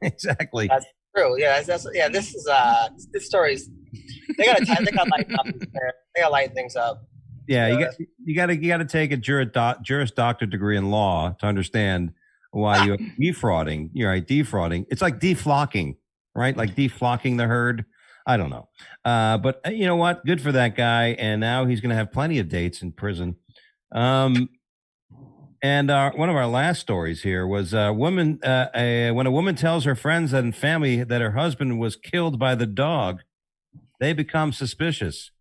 Exactly. That's true. Yeah. This story's, they got to lighten up there. They got to lighten things up. Yeah, you got to take a Juris Doctor degree in law to understand why you're defrauding. You're right, defrauding. It's like deflocking, right? Like deflocking the herd. I don't know, but you know what? Good for that guy. And now he's going to have plenty of dates in prison. And one of our last stories here was when a woman tells her friends and family that her husband was killed by the dog, they become suspicious.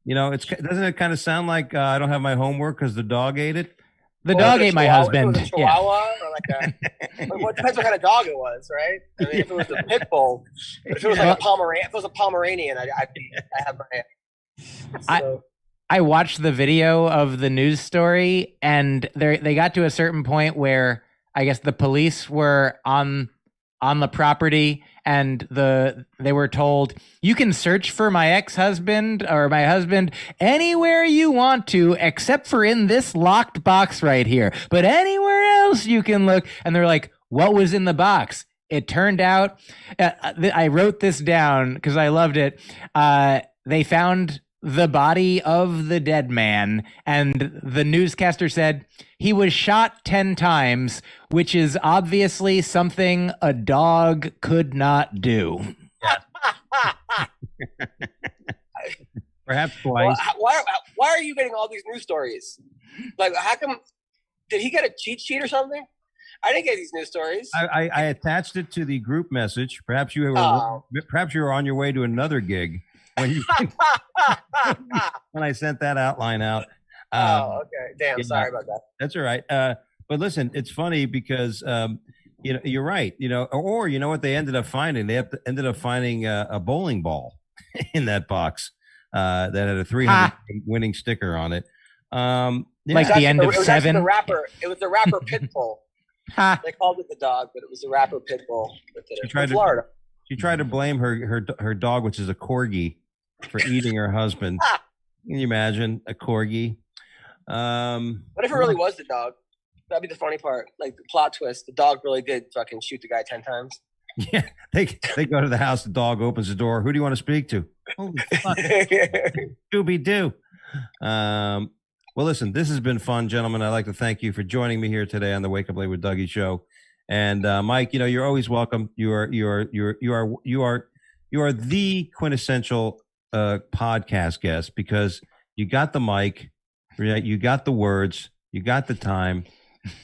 Doesn't it kind of sound like I don't have my homework because the dog ate it? The dog ate my husband. Was it a Chihuahua or like it depends what kind of dog it was, right? I mean, if it was a pit bull, but if it was like a Pomeranian, I have my. So. I watched the video of the news story, and they got to a certain point where I guess the police were on the property, and they were told, you can search for my ex-husband or my husband anywhere you want to, except for in this locked box right here. But anywhere else you can look. And they're like, what was in the box? It turned out, I wrote this down because I loved it. They found the body of the dead man, and the newscaster said he was shot 10 times, which is obviously something a dog could not do. Perhaps twice. Why are you getting all these news stories? Like, how come? Did he get a cheat sheet or something? I didn't get these news stories. I attached it to the group message. Perhaps you were on your way to another gig when I sent that outline out. Okay. Damn. Sorry about that. That's all right. But listen, it's funny because you're right. Or you know what they ended up finding? They ended up finding a bowling ball in that box that had a 300 winning sticker on it. Like the end of Seven. It was the rapper Pitbull. They called it the dog, but it was the rapper Pitbull that did it. Florida. She tried to blame her dog, which is a corgi, for eating her husband. Can you imagine a corgi? What if it really was the dog? That'd be the funny part. Like the plot twist, the dog really did fucking shoot the guy 10 times. Yeah, they go to the house. The dog opens the door. Who do you want to speak to? Holy fuck, Scooby-Doo. Well, listen, this has been fun, gentlemen. I'd like to thank you for joining me here today on the Wake Up Late with Dougie show. And Mike, you're always welcome. You are the quintessential podcast guest, because you got the mic, right? You got the words, you got the time.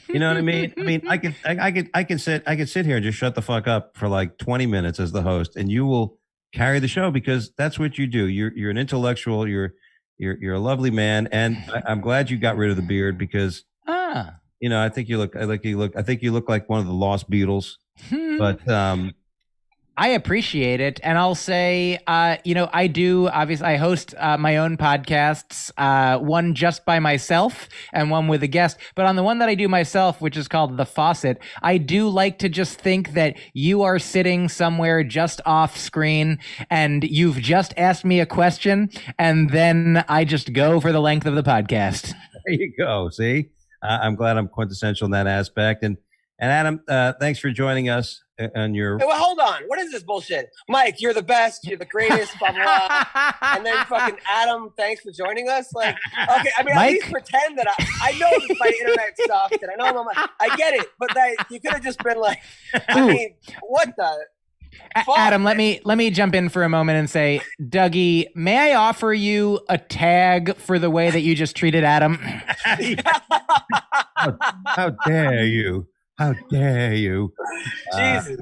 You know what I mean? I mean, I can sit here and just shut the fuck up for like 20 minutes as the host, and you will carry the show, because that's what you do. You're an intellectual. You're a lovely man, and I'm glad you got rid of the beard, because I think you look like one of the Lost Beatles. But I appreciate it. And I'll say, I host my own podcasts, one just by myself and one with a guest. But on the one that I do myself, which is called The Faucet, I do like to just think that you are sitting somewhere just off screen and you've just asked me a question, and then I just go for the length of the podcast. There you go. See, I'm glad I'm quintessential in that aspect. And Adam, thanks for joining us on your. Hey, well, hold on. What is this bullshit? Mike, you're the best. You're the greatest. Blah, blah, blah. And then fucking Adam, thanks for joining us. Like, okay, I mean, Mike? at least pretend that I know this by internet stuff. And I know I get it, but you could have just been like, I mean, what the. Fuck. Adam, let me jump in for a moment and say, Dougie, may I offer you a tag for the way that you just treated Adam? How dare you? How dare you? Jesus.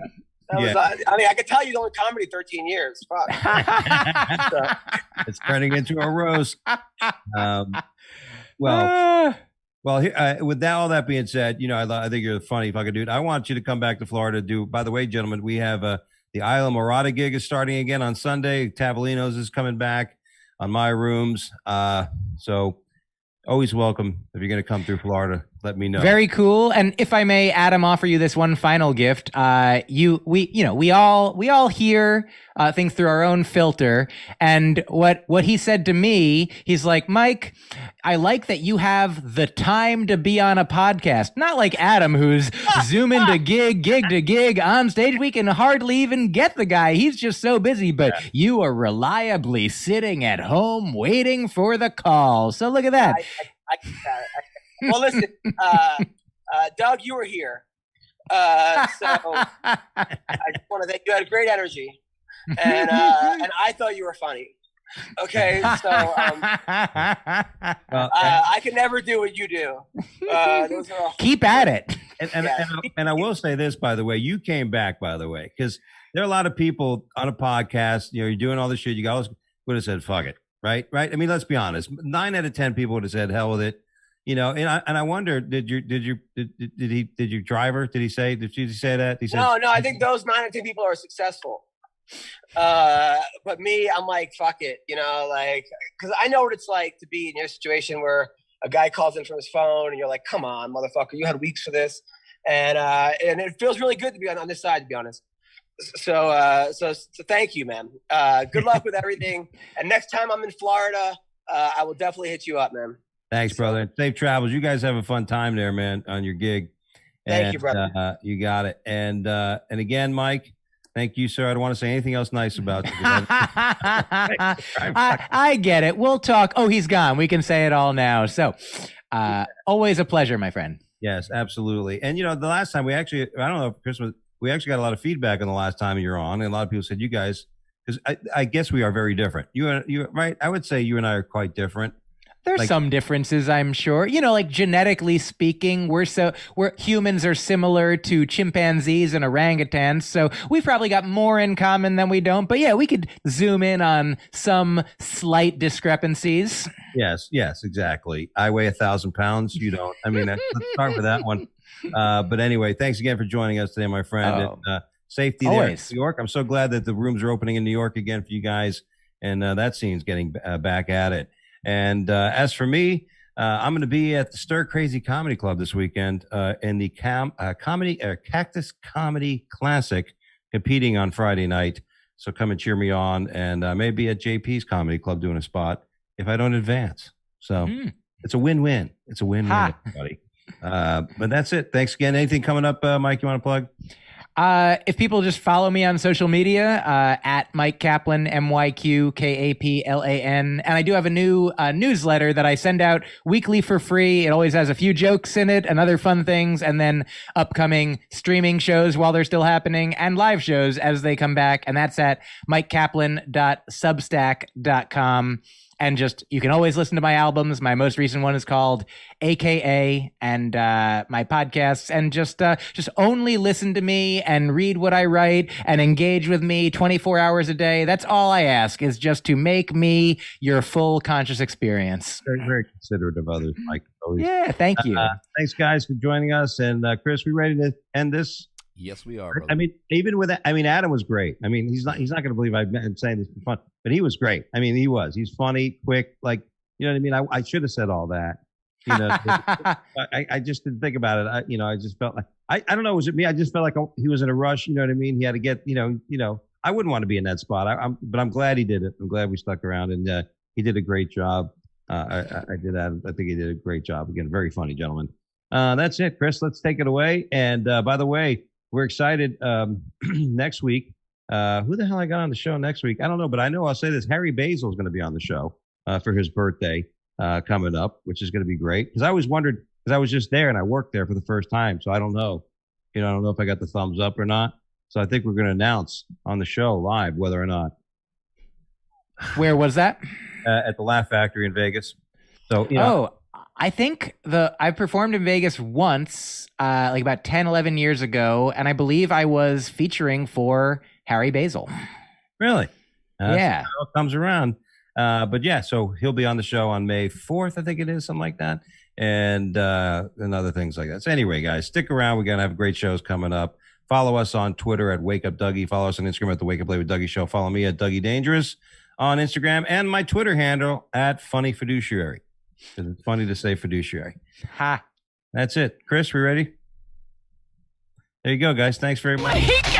I could tell you don't comedy 13 years. Fuck. It's turning into a roast. Well, with all that being said, I think you're a funny fucking dude. I want you to come back to Florida to do. By the way, gentlemen, we have the Isla Morada gig is starting again on Sunday. Tavolino's is coming back on my rooms. So always welcome. If you're going to come through Florida, let me know. Very cool. And if I may, Adam, offer you this one final gift. We all hear things through our own filter. And what he said to me, he's like, Mike, I like that you have the time to be on a podcast. Not like Adam, who's zooming to gig to gig on stage. We can hardly even get the guy. He's just so busy. But you are reliably sitting at home waiting for the call. So look at that. Well, listen, Doug, you were here. So I just want to thank you. You had great energy. And I thought you were funny. Okay, so I can never do what you do. Keep at it. And I will say this, by the way, you came back, by the way, because there are a lot of people on a podcast. You're doing all this shit. You guys would have said, "Fuck it," right? I mean, let's be honest. 9 out of 10 people would have said, "Hell with it." And I wonder, did you driver? Did he say that? He said, no. I think those 9 out of 10 people are successful. But me, I'm like, fuck it, because I know what it's like to be in your situation where a guy calls in from his phone and you're like, come on, motherfucker, you had weeks for this, and it feels really good to be on this side, to be honest. So thank you, man. Good luck with everything, and next time I'm in Florida, I will definitely hit you up, man. Thanks, brother. Safe travels. You guys have a fun time there, man, on your gig. Thank you, brother. You got it. And again, Mike, thank you, sir. I don't want to say anything else nice about you. I get it. We'll talk. Oh, he's gone. We can say it all now. So always a pleasure, my friend. Yes, absolutely. And, the last time I don't know if Christmas, we actually got a lot of feedback on the last time you're on. And a lot of people said, you guys, because I guess we are very different. You right? I would say you and I are quite different. There's some differences, I'm sure. Like genetically speaking, we're humans are similar to chimpanzees and orangutans, so we've probably got more in common than we don't. But yeah, we could zoom in on some slight discrepancies. Yes, exactly. I weigh 1,000 pounds. You don't. I mean, let's start with that one. But anyway, thanks again for joining us today, my friend. And, safety there in New York. I'm so glad that the rooms are opening in New York again for you guys, and that scene's getting back at it. And as for me, I'm going to be at the Stir Crazy Comedy Club this weekend in the Cactus Comedy Classic, competing on Friday night. So come and cheer me on, and maybe at JP's Comedy Club doing a spot if I don't advance. So it's a win-win. It's a win-win, everybody. But that's it. Thanks again. Anything coming up, Mike, you want to plug? If people just follow me on social media, at Mike Kaplan, MyQKAPLAN. And I do have a new newsletter that I send out weekly for free. It always has a few jokes in it and other fun things, and then upcoming streaming shows while they're still happening and live shows as they come back. And that's at mikekaplan.substack.com. And you can always listen to my albums. My most recent one is called AKA, and my podcasts, and just only listen to me and read what I write and engage with me 24 hours a day. That's all I ask, is just to make me your full conscious experience. Very, very considerate of others, Mike. Always. Yeah, thank you. Thanks, guys, for joining us. And Chris, we ready to end this? Yes, we are. Brother. I mean, even with that, I mean, Adam was great. I mean, he's not going to believe I'm saying this for fun, but he was great. I mean, he's funny, quick, like, you know what I mean? I should have said all that. You know, I just didn't think about it. I just felt like, I don't know. Was it me? I just felt like he was in a rush. You know what I mean? He had to get, I wouldn't want to be in that spot. But I'm glad he did it. I'm glad we stuck around, and he did a great job. I did that. I think he did a great job. Again, very funny gentleman. That's it, Chris. Let's take it away. And by the way, we're excited next week. Who the hell I got on the show next week? I don't know, but I know I'll say this. Harry Basil is going to be on the show for his birthday coming up, which is going to be great. Because I always wondered, because I was just there and I worked there for the first time. So I don't know. I don't know if I got the thumbs up or not. So I think we're going to announce on the show live whether or not. Where was that? At the Laugh Factory in Vegas. So, I think I've performed in Vegas once, like about 10, 11 years ago, and I believe I was featuring for Harry Basil. Really? Yeah. So it comes around. But yeah, so he'll be on the show on May 4th, I think it is, something like that. And other things like that. So anyway, guys, stick around. We're going to have great shows coming up. Follow us on Twitter at Wake Up Dougie. Follow us on Instagram at the Wake Up Late with Dougie Show. Follow me at Dougie Dangerous on Instagram and my Twitter handle at Funny Fiduciary. Because it's funny to say fiduciary. Ha. That's it. Chris, we ready? There you go, guys. Thanks very much.